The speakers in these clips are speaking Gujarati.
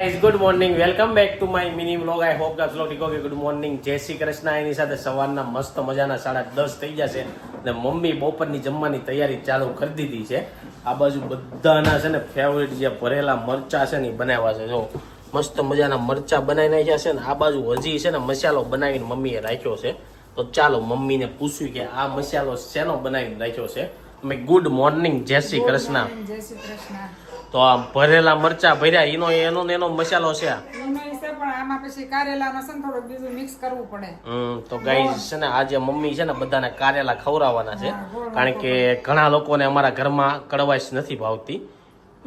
Good morning welcome back to my mini vlog. I hope guys લોકો કે ગુડ મોર્નિંગ, જય શ્રી કૃષ્ણ. એની સાથે સવારના મસ્ત મજાના 10:30 થઈ જશે અને મમ્મી બપોરની જમવાની તૈયારી ચાલુ કરી દીધી છે. આ બાજુ બધાના છે ને ફેવરિટ જે ભરેલા મરચા છે ને બનાવ્યા છે. જો મસ્ત મજાના મરચા બનાવી નાખ્યા છે ને આ બાજુ હજી છે ને મસાલો બનાવીને મમ્મીએ રાખ્યો છે. તો ચાલો મમ્મીને પૂછ્યું કે આ મસાલો શેનો બનાવીને રાખ્યો છે. અમે ગુડ મોર્નિંગ, જય શ્રી કૃષ્ણ. જય શ્રી કૃષ્ણ. તો આ ભરેલા મરચા ભર્યા એનો મસાલો છે. પણ આમાં પછી કારેલાનો છે ને થોડું બીજું મિક્સ કરવું પડે. તો ગાઈસ છે ને આજે મમ્મી છે ને બધાને કારેલા ખવડાવવાના છે, કારણ કે ઘણા લોકોને અમારા ઘરમાં કડવાશ નથી ભાવતી.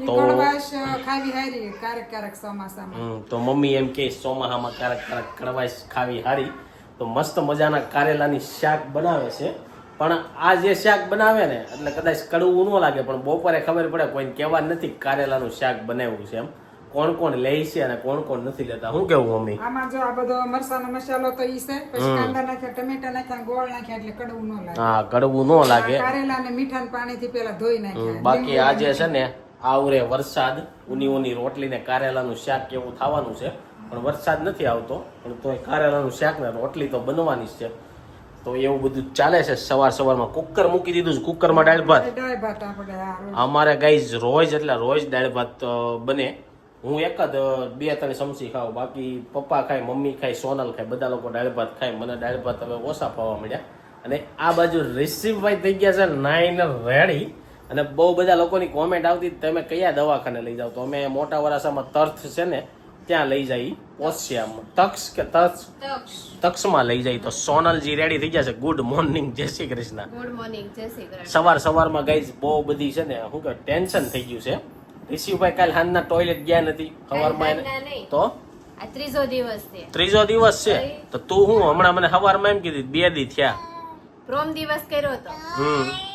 તો કડવાશ ખાવી હારી ક્યારેક ચોમાસામાં. તો મમ્મી એમ કે ચોમાસામાં ક્યારેક કડવાશ ખાવી હારી. તો મસ્ત મજાના કારેલાની શાક બનાવે છે. પણ આ જે શાક બનાવે ને એટલે કદાચ કડવું ન લાગે, પણ બપોરે ખબર પડે કોઈને કહેવા નથી કારેલાનું શાક બનાવ્યું છે. એમ કોણ કોણ લે છે અને કોણ કોણ નથી લેતા. શું કેવું મમ્મી? આમાં જો આ બધો મરચાનો મસાલો તો ઈ છે, પછી કાંદા નાખ્યા, ટમેટા નાખ્યા, ગોળ નાખ્યા એટલે કડવું ન લાગે. હા, કડવું ન લાગે. કારેલા ને મીઠા પાણીથી પેલા ધોઈ નાખ્યા. બાકી આજે છે ને આવરે વરસાદ, ઉની રોટલી ને કારેલાનું શાક કેવું થવાનું છે, પણ વરસાદ નથી આવતો. પણ તોય કારેલાનું શાક ને રોટલી તો બનવાની જ છે. તો એવું બધું ચાલે છે. સવારમાં કુકર મૂકી દીધું છે, કુકરમાં દાળ ભાત. અમારે ગાઈઝ રોજ દાળ ભાત બને. હું એક જ 2-3 ચમચી ખાઉં, બાકી પપ્પા ખાય, મમ્મી ખાય, સોનલ ખાય, બધા લોકો દાળ ભાત ખાય. મને દાળ ભાત હવે ઓછા ખાવા મળ્યા. અને આ બાજુ રિસીવભાઈ થઈ ગયા છે નાઈને રેડી. અને બહુ બધા લોકોની કોમેન્ટ આવતી તમે કયા દવાખાને લઈ જાવ, તો અમે મોટા વરાસામાં તર્થ છે ને ત્યાં લઈ જઈ. પોસ્યામાં તક્ષમાં લઈ જાય. તો સોનલજી રેડી થઈ ગયા છે. ગુડ મોર્નિંગ, જય શ્રી કૃષ્ણ. ગુડ મોર્નિંગ, જય શ્રી કૃષ્ણ. સવારમાં ગાઈઝ બહુ બધી છે ને શું કે ટેન્શન થઈ ગયું છે. રિશિવભાઈ કાલ હાંજના ટોયલેટ ગયા નથી સવારમાં. તો આ ત્રીજો દિવસ છે. તો તું હું હમણાં મને સવારમાં એમ કીધી 2 દી થયા. પ્રોમ દિવસ કર્યો હતો,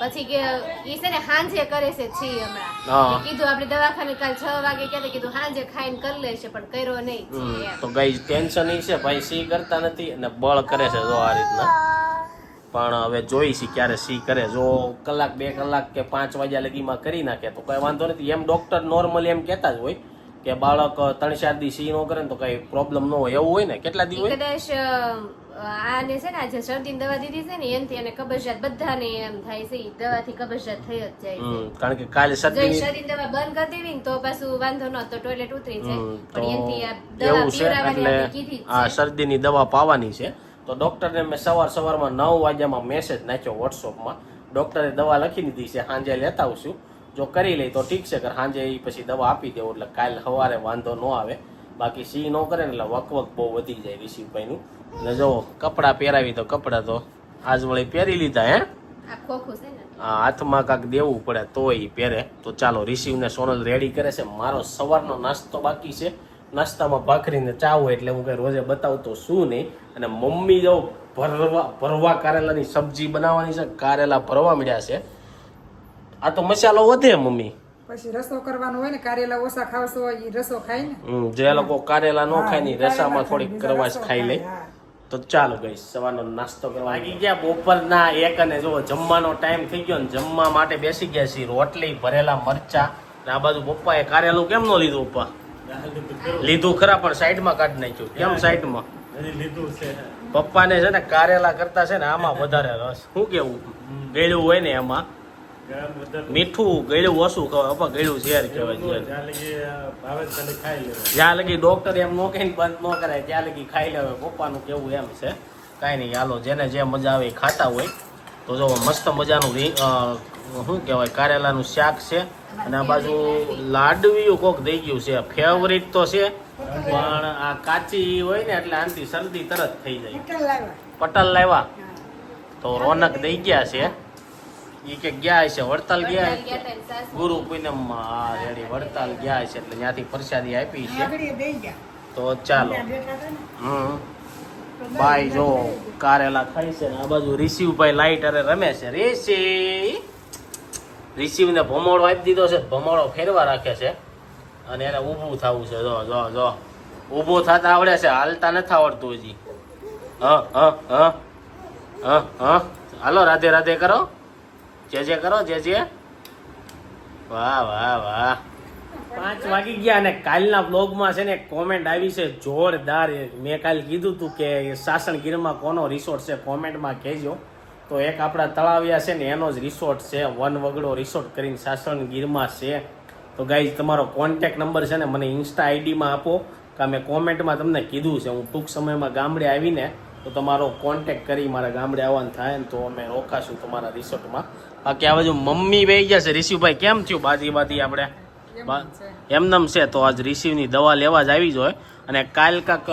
પછી કે ઈ છે ને હાંજે કરે છે છી હમણાં. કીધું આપણે દવાખાને કાલ 6 વાગે કહેતા, કીધું હાંજે ખાઈને કરી લેશે, પણ કર્યો નહીં. તો ગાઈઝ ટેન્શન ઈ છે ભાઈ, સી કરતા નથી અને બળ કરે છે જો આ રીતના. પણ હવે જોઈ છે ક્યારે સી કરે. જો કલાક 2 કલાક કે 5 વાગ્યા લગીમાં કરી નાખે તો કઈ વાંધો નથી. એમ ડોક્ટર નોર્મલી એમ કહેતા જ હોય કે બાળક 3-4 દી સી ન કરે ને તો કઈ પ્રોબ્લેમ ન હોય. એવું હોય ને? કેટલા દી હોય? કદાચ આને છે ને આજે શરદીની દવા દીધી છે ને એનથી અને કબજિયાત બધાને એમ થાય છે. દવાથી કબજિયાત થઈ જ જાય છે. કારણ કે કાલે શરદીની દવા બંધ કરી દેવી ને તો પાછું વાંધો ન, તો ટોયલેટ ઉતરી જાય. પણ એનથી આ દવા પીવડાવવાની આપણે કીધી છે. આ શરદીની દવા પાવાની છે. તો ડોક્ટરને મેં સવારમાં 9 વાગ્યામાં મેસેજ નાખ્યો વોટ્સઅપમાં. ડોક્ટરે દવા લખી દીધી છે, સાંજે લેતા આવશું. જો કરી લે તો ઠીક છે, સાંજે પછી દવા આપી દેવું એટલે કાલ સવારે વાંધો ન આવે. બાકી સી ન કરે ને એટલે વકવક બહુ વધી જાય રિશિવભાઈનું. એટલે જો કપડાં પહેરાવી તો કપડાં તો આજ વળી પહેરી લીધા. હે આ ખોખું છે ને, હાથમાં કાંક દેવું પડે તો એ પહેરે. તો ચાલો રિશિવને સોનલ રેડી કરે છે. મારો સવારનો નાસ્તો બાકી છે. નાસ્તામાં ભાખરીને ચા હોય એટલે હું કઈ રોજે બતાવતો શું નહીં. અને મમ્મી જો ભરવા કારેલાની સબ્જી બનાવવાની છે. કારેલા ભરવા મળ્યા છે. આ તો મસાલો વધે મમ્મી. પછી રસો કરવાનો હોય ને, કારેલા ઓછા ખાવશો હોય ઈ રસો ખાય ને. જે લોકો કારેલા ન ખાય ને રસામાં થોડીક કરવાશ ખાઈ લે. તો ચાલો ગઈશ સવારનો નાસ્તો કરવા લાગી ગયા. બપોરના 1 અને જો જમવાનો ટાઈમ થઈ ગયો ને જમવા માટે બેસી ગયા છીએ. રોટલી, ભરેલા મરચા ને આ બાજુ પપ્પાએ કારેલું કેમ ન લીધું? પપ્પા લીધું ખરા, પણ સાઈડમાં કાઢી નાખ્યું. કેમ સાઈડમાં? પપ્પાને છે ને કારેલા કરતા છે ને આમાં વધારે રસ. શું કેવું? ગળ્યું હોય ને એમાં મીઠું ગળ્યું ઓછું ખવાય. પપ્પા ગળ્યું ઝેર કહેવાય. જ્યાં લગી ડોક્ટર એમ નો કહીને બંધ ન કરાય ત્યાં લગી ખાઈ લેવાય. પપ્પાનું કેવું એમ છે. કાંઈ નહીં, હાલો જેને જે મજા આવે એ ખાતા હોય. તો જો મસ્ત મજાનું શું કહેવાય કારેલાનું શાક છે. અને આ બાજુ લાડવીયું કોક દઈ ગયું છે. ફેવરિટ તો છે, પણ આ કાચી હોય ને એટલે આનથી શરદી તરત થઈ જાય. પટલ લાવ્યા તો રોનક દઈ ગયા છે. એ કે ગયા છે વડતાલ ગયા ગુરુ પૂનમ રેડી વડતાલ ગયા છે એટલે ત્યાંથી પ્રસાદી આપી છે. તો ચાલો ભાઈ જો કારેલા ખાઈ છે ને આ બાજુ રિશિવભાઈ લાઈટ અરે રમે છે. રિશિવને ભમોડો આપી દીધો છે. ભમોડો ફેરવા રાખે છે અને એને ઊભું થવું છે. જો ઊભું થતા આવડે છે, હાલતા નથી આવડતું હજી. હાલો રાધે રાધે કરો, જે કરો જે. વાહ વાહ વાહ. 5 વાગી ગયા અને કાલના બ્લોગમાં છે ને કોમેન્ટ આવી છે જોરદાર. મેં કાલ કીધું હતું કે સાસણગીરમાં કોનો રિસોર્ટ છે કોમેન્ટમાં કહેજો. તો એક આપણા તળાવિયા છે ને એનો જ રિસોર્ટ છે, વન વગડો રિસોર્ટ કરીને સાસણગીરમાં છે. તો ગાઈઝ તમારો કોન્ટેક્ટ નંબર છે ને મને ઇન્સ્ટા આઈડીમાં આપો, કે મેં કોમેન્ટમાં તમને કીધું છે હું ટૂંક સમયમાં ગામડે આવીને તો તમારો કોન્ટેક્ટ કરી મારા ગામડે આવવાનું થાય ને તો અમે રોકાશું તમારા રિસોર્ટમાં. બાકી આ બાજુ મમ્મી બેસી ગયા છે. રિશિવભાઈ કેમ થયું બાજી આપણે એમનેમ છે? તો આજ રિશિવની દવા લેવા જ આવી જોઈએ. અને કાલ કાક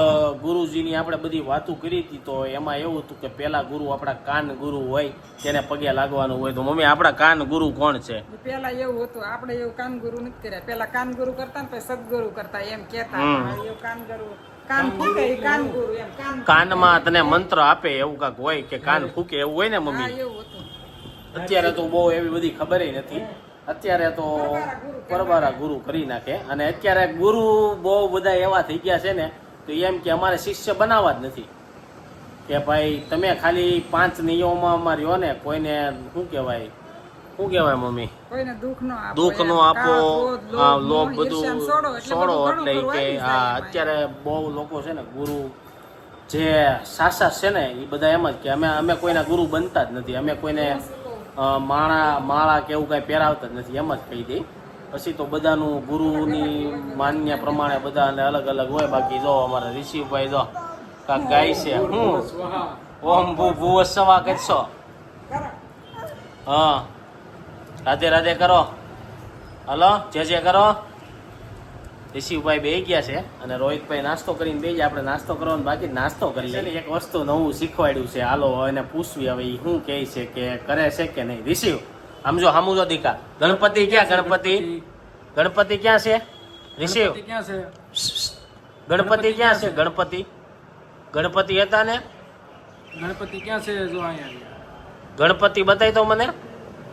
ગુરુજીની આપણે બધી વાતો કરી હતી તો એમાં એવું હતું કે પેલા ગુરુ આપણા કાન ગુરુ હોય તેને પગે લાગવાનું હોય. તો મમ્મી આપણા કાન ગુરુ કોણ છે? પેલા એવું હતું, આપણે એવું કાન ગુરુ નથી કર્યા. પેલા કાન ગુરુ કરતા ને પછી સદગુરુ કરતા એમ કેતા. એવું કાન ગુરુ કાન ફૂકે એ કાન ગુરુ એમ. કાનમાં તને મંત્ર આપે એવું કાક હોય કે કાન ફૂકે એવું હોય ને મમ્મી? એવું હતું. અત્યારે તો બહુ એવી બધી ખબર નથી. અત્યારે તો પરબારા ગુરુ કરી નાખે. અને અત્યારે ગુરુ બહુ બધા એવા થઈ ગયા છે ને તો એમ કે અમારે શિષ્ય બનાવવા જ નથી, કે ભાઈ તમે ખાલી 5 નિયમોમાં રહ્યો ને, કોઈને શું કહેવાય મમ્મી, કોઈને દુઃખ નો આપો, લોભ બધું છોડો. એટલે કે હા અત્યારે બહુ લોકો છે ને ગુરુ જે સાસા છે ને એ બધા એમ જ કે અમે કોઈના ગુરુ બનતા જ નથી, અમે કોઈને માળા કે એવું કાંઈ પહેરાવતા જ નથી, એમ જ કહી દે. પછી તો બધાનું ગુરુની માન્ય પ્રમાણે બધાને અલગ અલગ હોય. બાકી જો અમારા રિશિવભાઈ જો કાંક ગાય છે, ઓમ ભૂ સવા કરશો. હા રાધે રાધે કરો, હલો જે કરો. રિશિવભાઈ બે ગયા છે અને રોહિતભાઈ નાસ્તો કરીને બે આપણે નાસ્તો કરવાનો બાકી નાસ્તો કરી લે. એક વસ્તુ નવું શીખવાડ્યું છે, હાલો એને પૂછવી હવે એ શું કહે છે કે કરે છે કે નહીં. રિશિવ આમ જો હામુ જો દીકા, ગણપતિ ક્યાં? ગણપતિ ક્યાં છે? રિશિવ ગણપતિ ક્યાં છે? ગણપતિ હતા ને? ગણપતિ ક્યાં છે? જો અહીંયા ગણપતિ બતાય તો મને,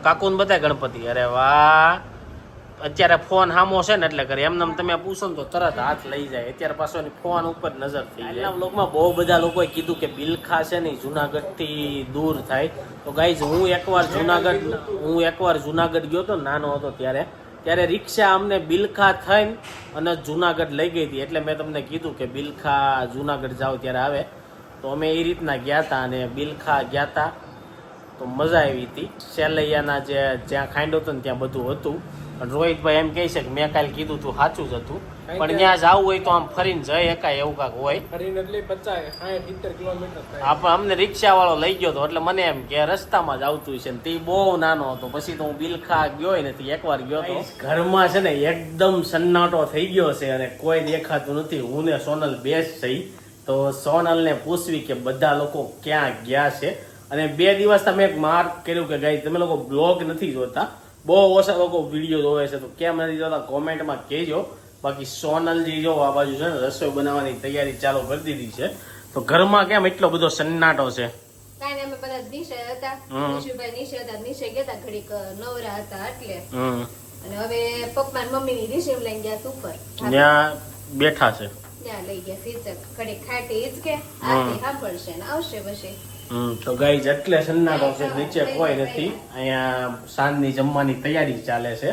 કાકુને બતાય ગણપતિ. અરે વાહ, અત્યારે ફોન હામો છે ને એટલે કરે એમને તમે પૂછો ને તો તરત હાથ લઈ જાય. અત્યારે પાછો ફોન ઉપર નજર થઈ જાય. આ વ્લોગમાં બહુ બધા લોકોએ કીધું કે બિલખા છે ને જુનાગઢ થી દૂર થાય. તો ગાઈઝ હું એકવાર જુનાગઢ ગયો હતો, નાનો હતો ત્યારે રિક્ષા અમને બિલખા થઈને અને જુનાગઢ લઈ ગઈ હતી. એટલે મેં તમને કીધું કે બિલખા જુનાગઢ જાઓ ત્યારે આવે. તો અમે એ રીતના ગયા હતા અને બિલખા ગયા હતા તો મજા આવી હતી. સેલૈયાના જ્યાં ખાંડો હતો ને ત્યાં બધું હતું. રોહિતભાઈ એમ કહે છે કે મેં કાલે કીધું તું સાચું જ હતું, પણ ત્યાં જવું હોય તો આમ ફરીને જઈ એકાય એવું કાંક હોય. અમને રિક્ષા વાળો લઈ ગયો હતો એટલે મને એમ કે રસ્તામાં જ આવતું છે ને તે બહુ નાનો હતો. પછી તો હું બિલખા ગયો નથી, એકવાર ગયો હતો. ઘરમાં છે ને એકદમ સન્નાટો થઈ ગયો છે અને કોઈ દેખાતું નથી. હું ને સોનલ બેસ થઈ તો સોનલને પૂછવી કે બધા લોકો ક્યાં ગયા છે. અને 2 દિવસ તમે એક માર્ક કર્યું કે ગાઈસ તમે લોકો બ્લોગ નથી જોતા, બહુ ઓછા લોકો વિડીયો જોવે છે, તો કેમ નથી જોતા કોમેન્ટમાં કહેજો. બાકી સોનલજી જો આ બાજુ છે ને રસોઈ બનાવવાની તૈયારી ચાલુ કરી દીધી છે. તો ઘરમાં કેમ એટલો બધો સન્નાટો છે? કાંઈ અમે બધા નીચે હતા, નીચે ગયા હતા ઘડીક નવરા હતા એટલે. અને હવે પપ્પા મમ્મી ની રિસીવ લઈને ગયા ઉપર, ત્યાં બેઠા છે, ત્યાં લઈ ગયા શીતક ઘડીક ખાટી ઈજ કે આરતી સાંભળશે ને આવશે પછી. તો ગાઈઝ એટલે સન્નાટો છે, નીચે કોઈ નથી. અહીંયા સાંજની જમવાની તૈયારી ચાલે છે.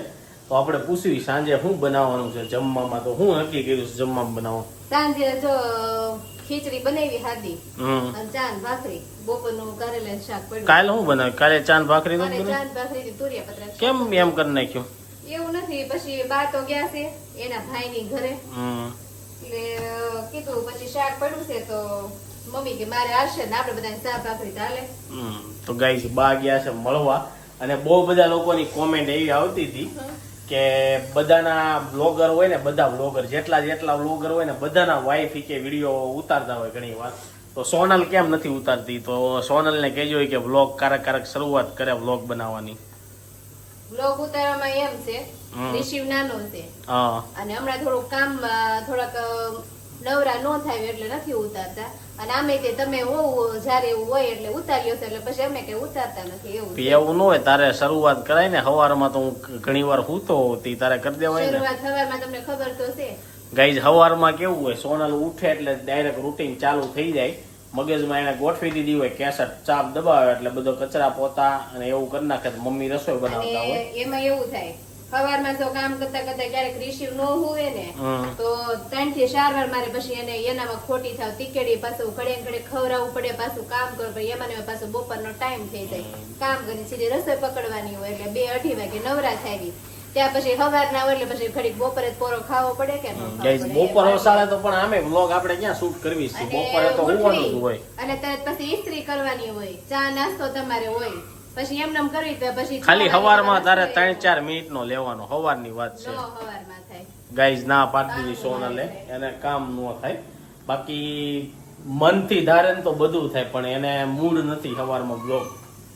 તો આપણે પૂછવી સાંજે શું બનાવવાનું છે જમવામાં. તો હું નક્કી કર્યું છે જમવામાં બનાવવાનું? સાંજે જો ખીચડી બનાવી હાદી અને ચાંદ ભાખરી, બપોરનું કારેલાનું શાક પડ્યું. કાલે શું બનાવ્યું? કાલે ચાંદ ભાખરી નું ચાંદ ભાખરી તુરિયા પતરા. કેમ એમ કરી નાખ્યું? એવું નથી, પછી બા તો ગયા છે એના ભાઈ ની ઘરે, એટલે કીધું પછી શાક પડ્યું છે તો મમ્મી કે મારે આવશે ને આપણે બધાને ચા ભાખરી ચાલે. તો ગાઈસ બા ગયા છે મળવા. અને બહુ બધા લોકોની કોમેન્ટ એવી આવતી હતી કે બધાના બ્લોગર હોય ને, બધા બ્લોગર જેટલા બ્લોગર હોય ને બધાના વાઈફ કે વિડીયો ઉતારતા હોય ઘણી વાર. તો સોનલ કેમ નથી ઉતારતી? તો સોનલને કહેજો કે વ્લોગ કારક શરૂઆત કરે વ્લોગ બનાવવાની. વ્લોગ ઉતારવામાં એમ છે રિસીવ નાનો છે અને હમણાં થોડુંક કામ થોડાક નવરા નો થાય એટલે નથી ઉતારતા. અને આમે તે તમે હોવું જયારે એવું હોય એટલે ઉતાર્યો છે એટલે પછી અમે કઈ ઉતારતા નથી. એવું ન હોય, તારે શરૂઆત કરાય ને. સવારમાં તો હું ઘણી વાર સૂતો હોતી, તારે કરી દેવાય ને. શરૂઆત સવારમાં તમને ખબર તો છે ગાઈઝ. સવારમાં કેવું હોય, સોનલ ઉઠે એટલે ડાયરેક્ટ રૂટીન ચાલુ થઈ જાય. મગજમાં એને ગોઠવી દીધી હોય કેસેટ, ચાપ દબાવે એટલે બધો કચરા પોતા અને એવું કરી નાખે. મમ્મી રસોઈ બનાવતા હોય એમાં એવું થાય સવારમાં જો કામ કરતા કરતા ક્યારેક રિસીવ ન હોય ને હમ. તો 3 થી 4 વાર મારે પછી એને એનામાં ખોટી થાવ તીકેડી પાછું ઘડે ઘડે ખવડાવવું પડે પાછું કામ કરવું પડે એમાં ને એમાં પાછું બપોરનો ટાઈમ થઈ જાય કામ કરીને સીધી રસોઈ પકડવાની હોય એટલે 2-2:30 વાગે નવરા થાય ત્યાં પછી સવારના હોય એટલે પછી ઘડીક બપોરે જ પોરો ખાવો પડે કે ન ખાવો ગાઈઝ પડે બપોર વસાડે તો પણ આમે વ્લોગ આપણે ક્યાં શૂટ કરવી છે અને બપોરે તો હોવાનું જ ઉઠી હોય અને તરત પછી ઇસ્ત્રી કરવાની હોય ચા નાસ્તો તમારે હોય પછી એમ નેમ કરવી તો પછી ખાલી 6 વાગે હવારમાં તારે રસોઈ 3-4 મિનિટ નો લેવાનો હવારની વાત છે નો હવારમાં થાય ગાઈઝ ના પાડી દીધી સોનલે એને કામ ન થાય બાકી મનથી ધારે ને તો બધું થાય પણ એને મૂડ નથી સવારમાં બ્લોગ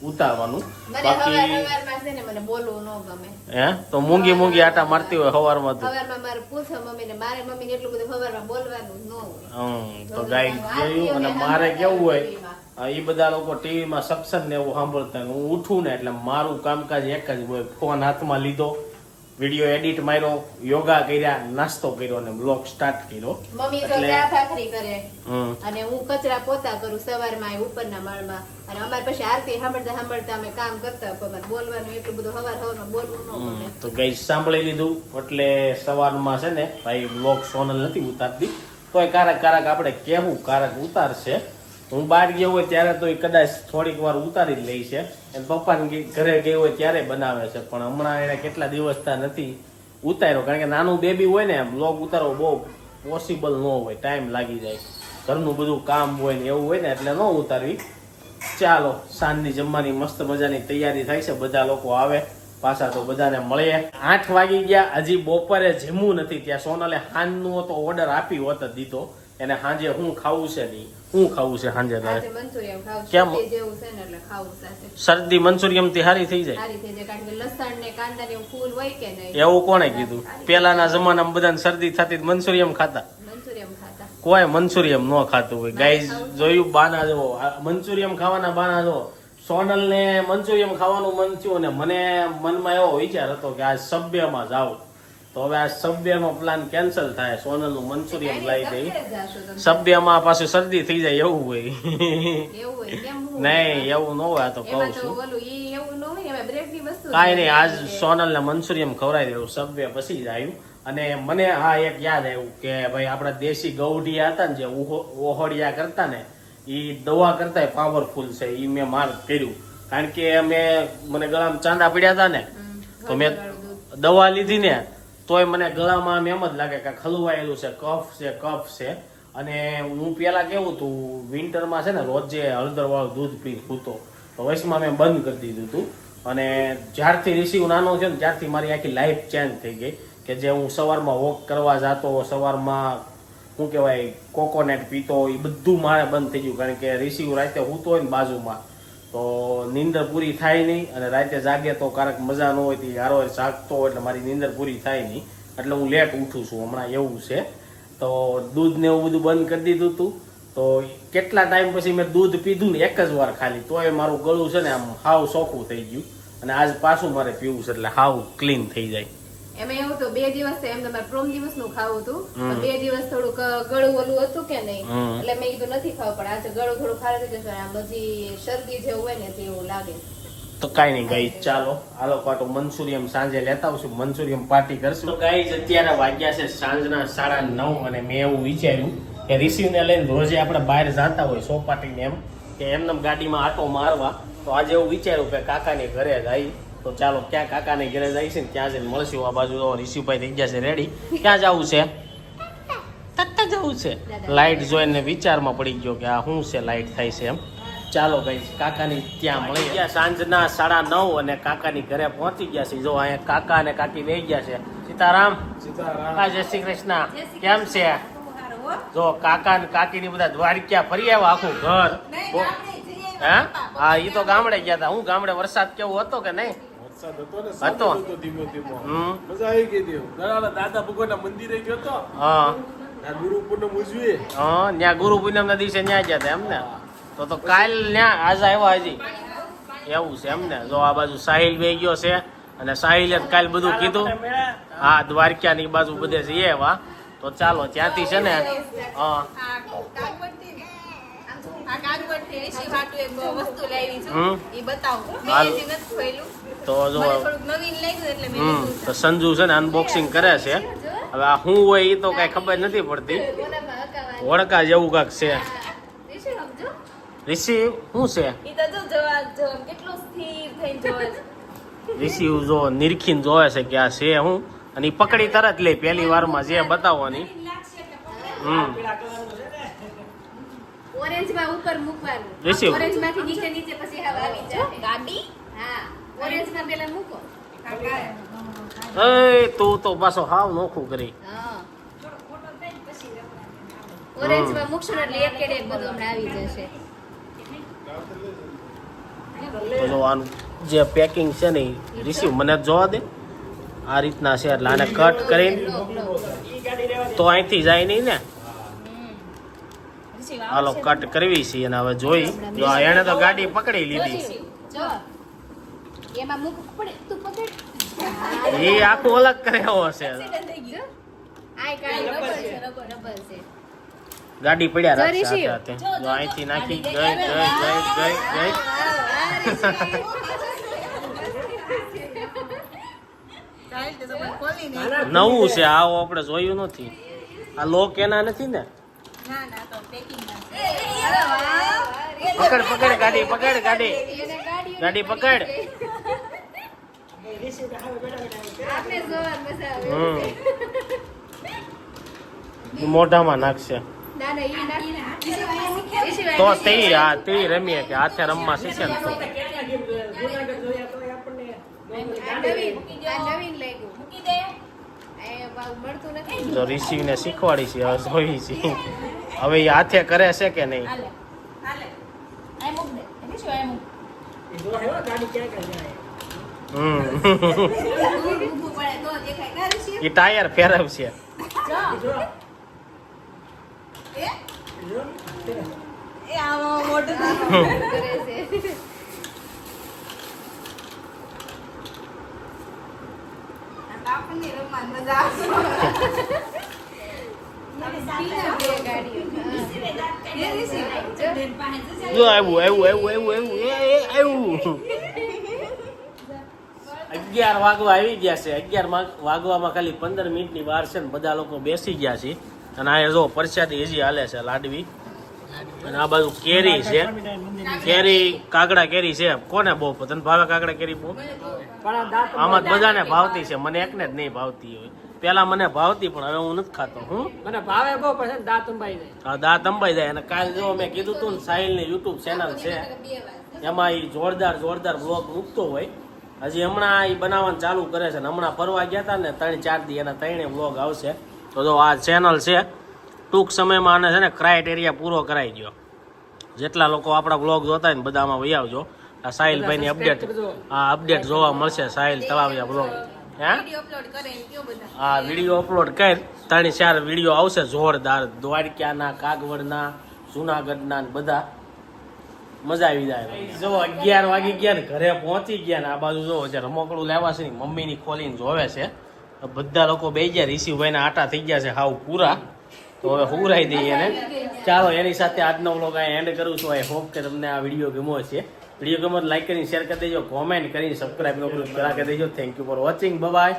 ઉતારવાનું મને બાકી હવારમાં છે ને મને બોલવું ન ગમે હે તો મૂંગી આટા મારતી હોય સવારમાં તો હવારમાં મારે પૂછો મમ્મીને મારે મમ્મીને એટલું બધું હવારમાં બોલવાનું ન હોય તો ગાઈઝ જોયું અને મારે કેવું હોય એ બધા લોકો ટીવીમાં સત્સંગ ને એવું સાંભળતા હોય. હું ઉઠું ને એટલે મારું કામકાજ એક જ હોય ફોન હાથમાં લીધો વિડીયો એડિટ માર્યો યોગા કર્યા નાસ્તો કર્યો અને બ્લોગ સ્ટાર્ટ કર્યો મમ્મી તો એટલે- ચા ભાખરી કરે હમ. અને હું કચરા પોતા કરું સવારમાં ઉપરના માળમાં અને અમારે પછી આરતી સાંભળતા અમે કામ કરતા પણ અમારે બોલવાનું એટલું બધું સવારમાં બોલવું ન ગમે તો ગઈ સાંભળી લીધું એટલે સવારમાં છે ને ભાઈ બ્લોગ સોનલ નથી ઉતારતી તોય કારક આપણે કેવું કારક ઉતારશે હું બહાર ગયો હોય ત્યારે તો એ કદાચ થોડીક વાર ઉતારી જ લે છે અને પપ્પાને ઘરે ગયો હોય ત્યારે બનાવે છે પણ હમણાં એને કેટલા દિવસથી નથી ઉતાર્યો કારણ કે નાનું બેબી હોય ને બ્લોગ ઉતારવો બહુ પોસિબલ ન હોય ટાઈમ લાગી જાય ઘરનું બધું કામ હોય ને એવું હોય ને એટલે ન ઉતારવી ચાલો સાંજની જમવાની મસ્ત મજાની તૈયારી થાય છે બધા લોકો આવે પાછા તો બધાને મળીએ 8 વાગી ગયા હજી બપોરે જમવું નથી ત્યાં સોનલે હાંજનો તો ઓર્ડર આપી હોત જ દીધો એને સાંજે હું ખાવું છે નહીં હું ખાવું છે સાંજે તારે આજે મંચુરિયન ખાવું કેમ? શરદી જેવું છે ને એટલે ખાવું સાથે શરદી મંચુરિયમ થી હારી થઈ જાય સારી થઈ જાય કારણ કે લસણ ને કાંદા ને એવું ફૂલ હોય કે નહીં એવું કોણે કીધું પેલાના જમાનામાં બધાને શરદી થતી તો મંચુરિયમ ખાતા મંચુરિયન ખાતા કોઈ મંચુરિયમ ન ખાતું હોય ગાઈઝ જોયું બાના જો મંચુરિયમ ખાવાના બાના જો સોનલ ને મંચુરિયમ ખાવાનું મન થયું અને મને મનમાં એવો વિચાર હતો કે આ સબ્યમાં જાવ તો હવે આ સબ્યનો પ્લાન કેન્સલ થાય સોનલ નું મંચુરિયમ લઈ દઈ સબ્યમાં પાછું શરદી થઈ જાય એવું હોય એવું હોય કેમ હું નહીં એવું ન હોય આ તો કહું એમાં તો છું ઓલું ઈ એવું ન હોય એમાં બ્રેડ ની વસ્તુ કાંઈ નહીં આજ સોનલ ને મંચુરિયમ ખવડાવી દેવું સબ્ય પછી જ આવ્યું અને મને આ એક યાદ આવ્યું કે ભાઈ આપણા દેશી ગૌઢિયા હતા ને જે ઓહડિયા કરતા ને એ દવા કરતા પાવરફુલ છે એ મેં માર કર્યું કારણ કે મને ગળામાં ચાંદા પડ્યા હતા ને તો મેં દવા લીધી ને તોય મને ગળામાં આમ એમ જ લાગે કે ખલવાયેલું છે કફ છે અને હું પેલા કેવું હતું વિન્ટરમાં છે ને રોજે હળદર વાળું દૂધ પી સૂતો તો વયસમાં મેં બંધ કરી દીધું હતું અને જ્યારથી રિસીવ નાનો છે ને ત્યારથી મારી આખી લાઈફ ચેન્જ થઈ ગઈ કે જે હું સવારમાં વોક કરવા જતો સવારમાં શું કહેવાય કોકોનટ પીતો એ બધું મારે બંધ થઈ ગયું કારણ કે રિસીવ રાતે સૂતો હોય ને બાજુમાં તો નીંદર પૂરી થાય નહીં અને રાતે જાગે તો કારક મજા ન હોય તો હારો જાગતો હોય એટલે મારી નીંદર પૂરી થાય નહીં એટલે હું લેટ ઉઠું છું હમણાં એવું છે તો દૂધ ને એવું બધું બંધ કરી દીધું હતું તો કેટલા ટાઈમ પછી મેં દૂધ પીધું ને એક જ વાર ખાલી તોય મારું ગળું છે ને આમ હાવ ચોખ્ખું થઈ ગયું અને આજ પાછું મારે પીવું છે એટલે હાવ ક્લીન થઈ જાય એમાં એવું તો 2 દિવસ એમ તમારે પ્રમ દિવસ નું ખાવું હતું પણ 2 દિવસ થોડુંક ગળું ઓલું હતું કે નહીં એટલે મેં કીધું નથી ખાવું પણ આજે ગળું થોડું ખારું થઈ જશે આમ બધી શરદી જેવું હોય ને તેવું લાગે તો કાંઈ નહીં ગાઈઝ ચાલો આલો પાટો મંચુરિયમ સાંજે લેતા આવશું મંચુરિયમ પાર્ટી કરશું તો ગાઈઝ અત્યારે વાગ્યા છે સાંજના 9:30 અને મેં એવું વિચાર્યું કે રિસીવને લઈને રોજે આપણે બહાર જતા હોય સોપાટીને એમ કે એમને ગાડીમાં આટો મારવા તો આજે એવું વિચાર્યું કે કાકાને ઘરે જાય તો ચાલો ક્યાં કાકાને ઘરે જાય છે ને ત્યાં જઈને મળશું આ બાજુ તો રિસીવભાઈ થઈ ગયા છે રેડી ક્યાં જવું છે તત્તા જવું છે લાઈટ જોઈને વિચારમાં પડી ગયો કે આ શું છે લાઈટ થાય છે એમ ચાલો ગાઈસ કાકાની ત્યાં મળી ગયા સાંજના 9:30 અને કાકાની ઘરે પહોંચી ગયા છે જો અહીંયા કાકા અને કાકી બેસી ગયા છે સીતારામ કાકા જય શ્રી કૃષ્ણ કેમ છે જો કાકા અને કાકીની બધા દ્વારકા ફરી આવ્યા આખું ઘર હા ઈ તો ગામડે ગયા હતા હું ગામડે વરસાદ કેવો હતો કે નહીં હતો ધીમો ધીમો હમ મજા આવી ગઈ હતી દાદા ભગવાનના મંદિરે ગયો તો હા ગુરુ પૂનમ ઉજવી હા ત્યાં ગુરુ પૂનમ ના દિવસે ન્યા ગયા હતા એમ ને તો કાલ ન્યા આજે આવ્યા હજી એવું છે એમ ને જો આ બાજુ સાહિલ બે ગયો છે અને સાહિલે કાલ બધું કીધું હા દ્વારકા ની બાજુ બધે જઈએ એવા તો ચાલો ત્યાંથી છે ને હા ઋષિ હાટુ એક વસ્તુ લાવી છું હમ. ઈ બતાવું મેં હાલ. હજી નથી ખોલ્યું તો જો મને થોડુંક નવીન લાગ્યું એટલે મેં લીધું તો સંજુ છે ને અનબોક્સિંગ કરે છે હવે આ શું હોય એ તો કઈ ખબર નથી પડતી ઓલામાં હકાવાની. વડકા જેવું કાંક છે હા. ઋષિ સમજો ઋષિ શું છે ઈ તો જો જોવા કેટલું સ્થિર થઈને જોવે છે. ઋષિ જો નિરખીને જોવે છે કે આ છે હું અને ઈ પકડી તરત લે પહેલી વારમાં જે બતાવવાની ઓરેન્જ માં ઉપર મૂકવાનું ઋષિ. ઓરેન્જ માંથી નીચે નીચે પછી હવા આવી જાય ગાડી હા ઓરેન્જ માં પેલા મૂકો એ તું તો પાછો હાવ નોખું કરી હા ઓરેન્જ માં મૂકશું ને એટલે એક કેડે એક બધું હમણાં આવી જશે તો જો આનું જે પેકિંગ છે ને ઈ રિસીવ મને જ જોવા દે આ રીતના છે એટલે આને કટ કરીને તો અહીંથી જાય નહીં ને હાલો કટ કરવી છે અને હવે જોઈ જો આ એણે તો ગાડી પકડી લીધી જો એમાં મૂક પડે તું પકડ એ આખું અલગ કર્યો હશે આય કાઢી રબર છે રબર છે ગાડી પડ્યા જો રાખશે રિશી. હાથે હાથે જો અહીંથી નાખી ગઈ ગઈ નવું છે આવો આપણે જોયું નથી આ લોક એના નથી ને પકડ પકડ ગાડી પકડ ગાડી ગાડી પકડ આપણે જોવા મજા આવે મોઢામાં નાખશે ના ના ઈ નાખી તો તે તે રમીએ કે હાથે રમવા શીખે ને તો નવીન લાગ્યું મૂકી દે એ મળતું નથી જો રિસીવને શીખવાડી છે હવે જોઈ છે હવે એ હાથે કરે છે કે નહીં હાલે આય મૂક દે એટલે શું આય મૂક ઊભું પડે તો દેખાય ના ઋષિ એ ટાયર ફેરવશે એ આમાં મોટું કરે છે આપણને રમવા મજા આવશે જો આવ્યું 11 વાગવા આવી ગયા છે 11 વાગવામાં ખાલી 15 મિનિટની વાર છે ને બધા લોકો બેસી ગયા છે અને આ જો પરસાદી હજી હાલે છે લાડવી અને આ બાજુ કેરી છે કેરી કાગડા કેરી છે કોને બહુ તને ભાવે કાગડા કેરી બહુ આમાં જ બધાને ભાવતી છે મને એકને જ નહીં ભાવતી હોય પેલા મને ભાવતી પણ હવે હું નથી ખાતો હું મને ભાવે બહુ પસંદ દાંત અંબાઈ જાય. હા દાંત અંબાઈ જાય અને કાલ જો મેં કીધું તું ને સાહિલની યુટ્યુબ ચેનલ છે એમાં એ જોરદાર બ્લોગ મૂકતો હોય હજી હમણાં એ બનાવવાનું ચાલુ કરે છે ને હમણાં ફરવા ગયા હતા ને 3-4 દી એના 3 બ્લોગ આવશે તો જો આ ચેનલ છે ટૂંક સમયમાં આને છે ને ક્રાઇટેરિયા પૂરો કરાવી દો જેટલા લોકો આપણા બ્લોગ જોતા હોય ને બધામાં વહી આવજો આ સાહિલભાઈની અપડેટ આ અપડેટ જોવા મળશે સાહિલ તળાવિયા બ્લોગ હે અપલોડ કરે કયો બધા આ વિડીયો અપલોડ કરી 3-4 વિડીયો આવશે જોરદાર દ્વારકાના કાગવડના જુનાગઢના ને બધા મજા આવી જાય જો 11 વાગી ગયા ને ઘરે પહોંચી ગયા ને આ બાજુ જો જે રમકડું લેવા છે ને મમ્મીની ખોલીને જોવે છે બધા લોકો બે ગયા ઋષિભાઈના આટા થઈ ગયા છે હાવ પૂરા તો હવે હુરાઈ દઈએ ને ચાલો એની સાથે આજનો વ્લોગ આ એન્ડ કરું છું આઈ હોપ કે તમને આ વિડીયો ગમ્યો છે વિડીયો ગમો લાઈક કરીને શેર કરી દેજો કોમેન્ટ કરીને સબસ્ક્રાઈબ કરી દેજો thank you for watching bye